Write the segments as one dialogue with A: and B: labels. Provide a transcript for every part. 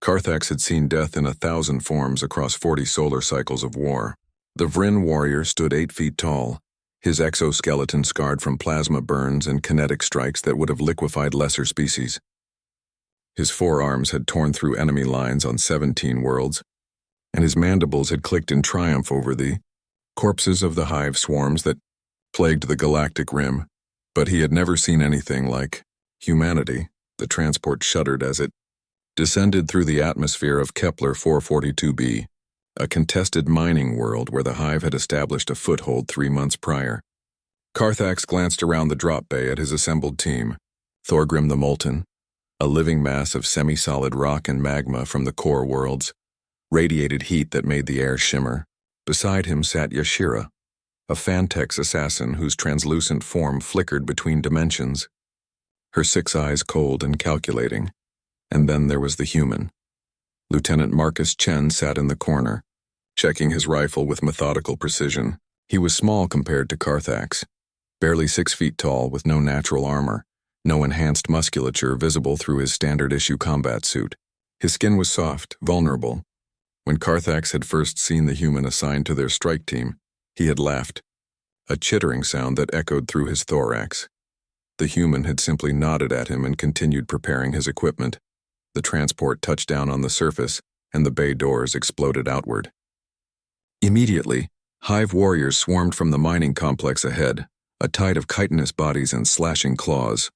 A: Carthax had seen death in 1,000 forms across 40 solar cycles of war. The Vryn warrior stood 8 feet tall, his exoskeleton scarred from plasma burns and kinetic strikes that would have liquefied lesser species. His forearms had torn through enemy lines on 17 worlds, and his mandibles had clicked in triumph over the corpses of the hive swarms that plagued the galactic rim. But he had never seen anything like humanity. The transport shuddered as it descended through the atmosphere of Kepler 442b, a contested mining world where the hive had established a foothold 3 months prior. Carthax glanced around the drop bay at his assembled team. Thorgrim the Molten, a living mass of semi-solid rock and magma from the core worlds, radiated heat that made the air shimmer. Beside him sat Yashira, a Fantex assassin whose translucent form flickered between dimensions, her 6 eyes cold and calculating. And then there was the human. Lieutenant Marcus Chen sat in the corner, checking his rifle with methodical precision. He was small compared to Carthax, barely 6 feet tall with no natural armor, no enhanced musculature visible through his standard-issue combat suit. His skin was soft, vulnerable. When Carthax had first seen the human assigned to their strike team, he had laughed, a chittering sound that echoed through his thorax. The human had simply nodded at him and continued preparing his equipment. The transport touched down on the surface, and the bay doors exploded outward. Immediately, hive warriors swarmed from the mining complex ahead, a tide of chitinous bodies and slashing claws.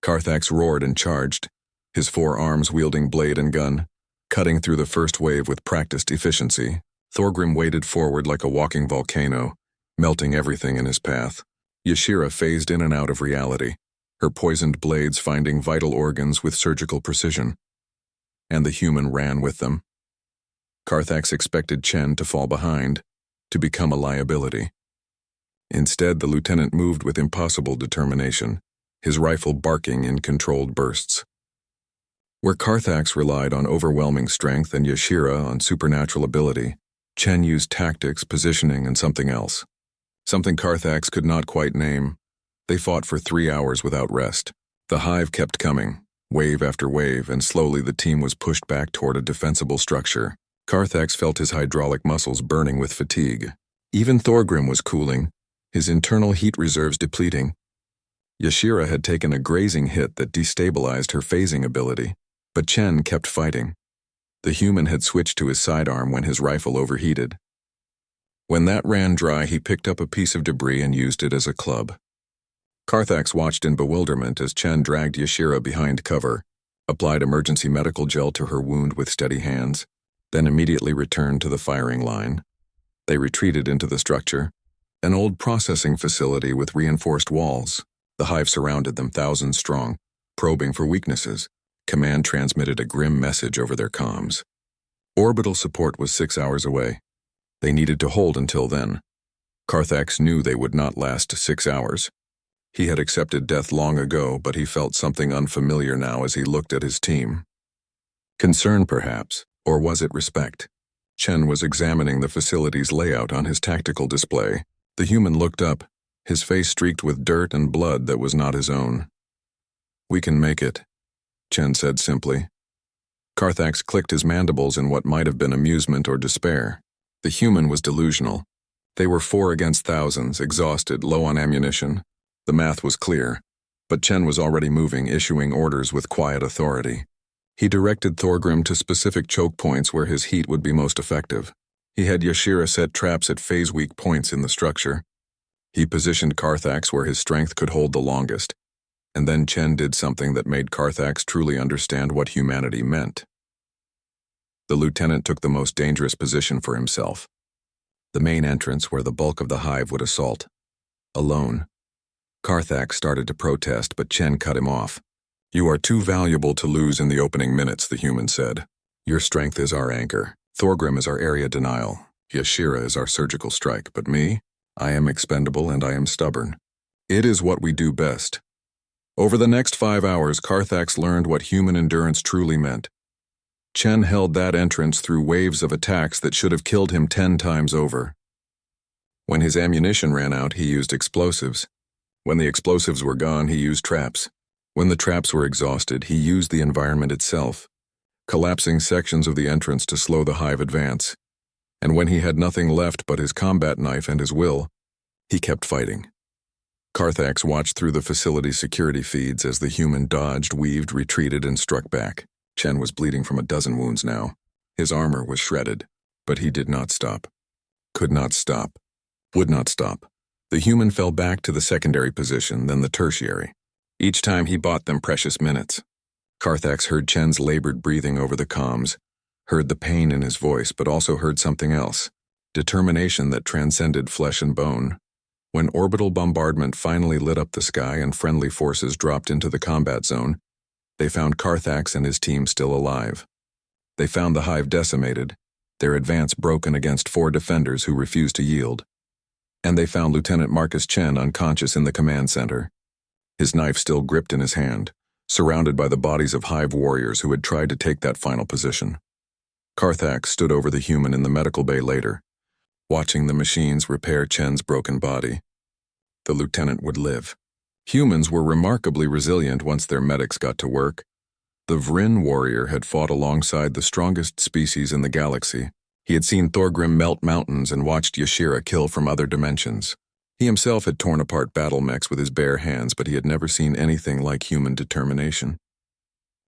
A: Carthax roared and charged, his 4 arms wielding blade and gun, cutting through the first wave with practiced efficiency. Thorgrim waded forward like a walking volcano, melting everything in his path. Yashira phased in and out of reality, her poisoned blades finding vital organs with surgical precision. And the human ran with them. Carthax expected Chen to fall behind, to become a liability. Instead, the lieutenant moved with impossible determination, his rifle barking in controlled bursts. Where Carthax relied on overwhelming strength and Yashira on supernatural ability, Chen used tactics, positioning, and something else. Something Carthax could not quite name. They fought for 3 hours without rest. The hive kept coming, wave after wave, and slowly the team was pushed back toward a defensible structure. Carthax felt his hydraulic muscles burning with fatigue. Even Thorgrim was cooling, his internal heat reserves depleting. Yashira had taken a grazing hit that destabilized her phasing ability, but Chen kept fighting. The human had switched to his sidearm when his rifle overheated. When that ran dry, he picked up a piece of debris and used it as a club. Carthax watched in bewilderment as Chen dragged Yashira behind cover, applied emergency medical gel to her wound with steady hands, then immediately returned to the firing line. They retreated into the structure, an old processing facility with reinforced walls. The hive surrounded them, thousands strong, probing for weaknesses. Command transmitted a grim message over their comms. Orbital support was 6 hours away. They needed to hold until then. Carthax knew they would not last 6 hours. He had accepted death long ago, but he felt something unfamiliar now as he looked at his team. Concern, perhaps, or was it respect? Chen was examining the facility's layout on his tactical display. The human looked up, his face streaked with dirt and blood that was not his own. "We can make it," Chen said simply. Carthax clicked his mandibles in what might have been amusement or despair. The human was delusional. They were 4 against thousands, exhausted, low on ammunition. The math was clear, but Chen was already moving, issuing orders with quiet authority. He directed Thorgrim to specific choke points where his heat would be most effective. He had Yashira set traps at phase-weak points in the structure. He positioned Carthax where his strength could hold the longest. And then Chen did something that made Carthax truly understand what humanity meant. The lieutenant took the most dangerous position for himself, the main entrance where the bulk of the hive would assault. Alone. Carthax started to protest, but Chen cut him off. "You are too valuable to lose in the opening minutes," the human said. "Your strength is our anchor. Thorgrim is our area denial. Yashira is our surgical strike. But me? I am expendable and I am stubborn. It is what we do best." Over the next 5 hours, Carthax learned what human endurance truly meant. Chen held that entrance through waves of attacks that should have killed him 10 times over. When his ammunition ran out, he used explosives. When the explosives were gone, he used traps. When the traps were exhausted, he used the environment itself. collapsing sections of the entrance to slow the hive advance. And when he had nothing left but his combat knife and his will, he kept fighting. Carthax watched through the facility's security feeds as the human dodged, weaved, retreated, and struck back. Chen was bleeding from a dozen wounds now. His armor was shredded, but he did not stop. Could not stop. Would not stop. The human fell back to the secondary position, then the tertiary. Each time he bought them precious minutes. Carthax heard Chen's labored breathing over the comms, heard the pain in his voice, but also heard something else. Determination that transcended flesh and bone. When orbital bombardment finally lit up the sky and friendly forces dropped into the combat zone, they found Carthax and his team still alive. They found the hive decimated, their advance broken against 4 defenders who refused to yield. And they found Lieutenant Marcus Chen unconscious in the command center, his knife still gripped in his hand, surrounded by the bodies of hive warriors who had tried to take that final position. Carthax stood over the human in the medical bay later, watching the machines repair Chen's broken body. The lieutenant would live. Humans were remarkably resilient once their medics got to work. The Vrin warrior had fought alongside the strongest species in the galaxy. He had seen Thorgrim melt mountains and watched Yashira kill from other dimensions. He himself had torn apart battle mechs with his bare hands, but he had never seen anything like human determination.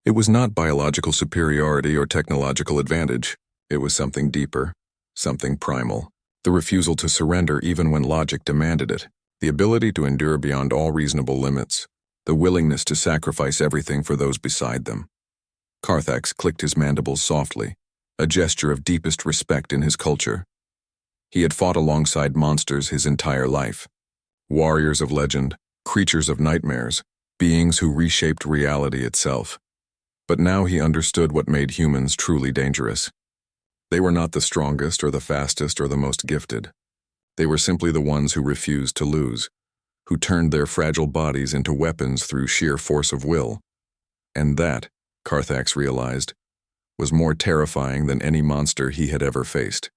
A: It was not biological superiority or technological advantage. It was something deeper, something primal. The refusal to surrender even when logic demanded it. The ability to endure beyond all reasonable limits. The willingness to sacrifice everything for those beside them. Carthax clicked his mandibles softly, a gesture of deepest respect in his culture. He had fought alongside monsters his entire life. Warriors of legend, creatures of nightmares, beings who reshaped reality itself. But now he understood what made humans truly dangerous. They were not the strongest or the fastest or the most gifted. They were simply the ones who refused to lose, who turned their fragile bodies into weapons through sheer force of will. And that, Carthax realized, was more terrifying than any monster he had ever faced.